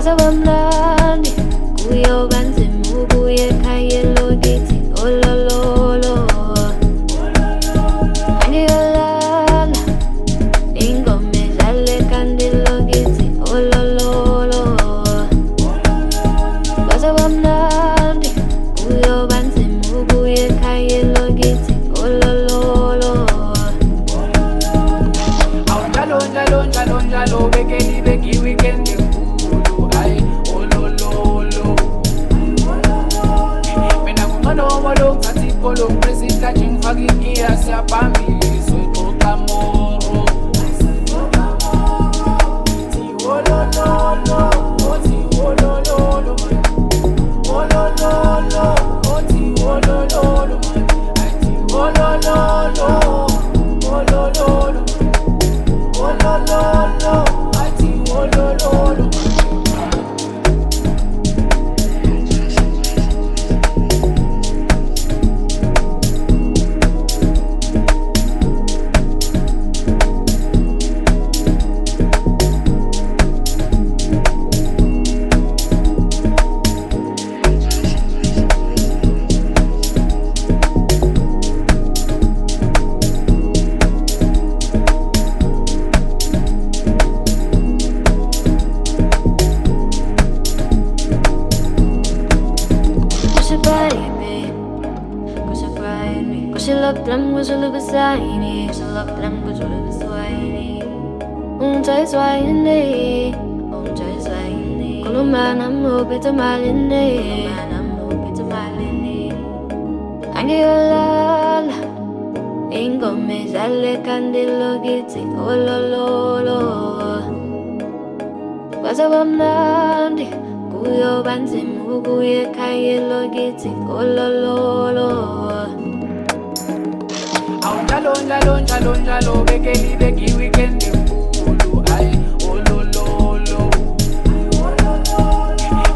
kwasabamnandi kuyoba nzima ubuye ekhaya elokithi olololo angiyolala ingoma edlale kanti elokithi olololo kwasabamnandi kuyoba nzima ubuye ekhaya elokithi olololo Njalo njalo njalo njalo bekeli beki weekend enkulu ay olololo mina ngumolomolo ngathi polo presita ngifaka igiya siyaphambili soxoxa moro ti olololo oti olololo olololo oti olololo ati olololo olololo olololo, ati olololo. Kushilaplam kushulubasaini Kushilaplam kushulubaswaini Unjay swaini Kulumana mubita malini Angiyolala ingoma edlale kanti elokithi olololo kwasabamnandi kuyoba nzima ubuye ekhaya elokithi olololo Njalo njalo njalo njalo bekeli beki weekend enkulu ay olololo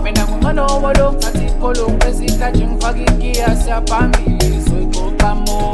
mina ngumolomolo ngathi polo presita ngifaka igiya siyaphambili soxoxa moro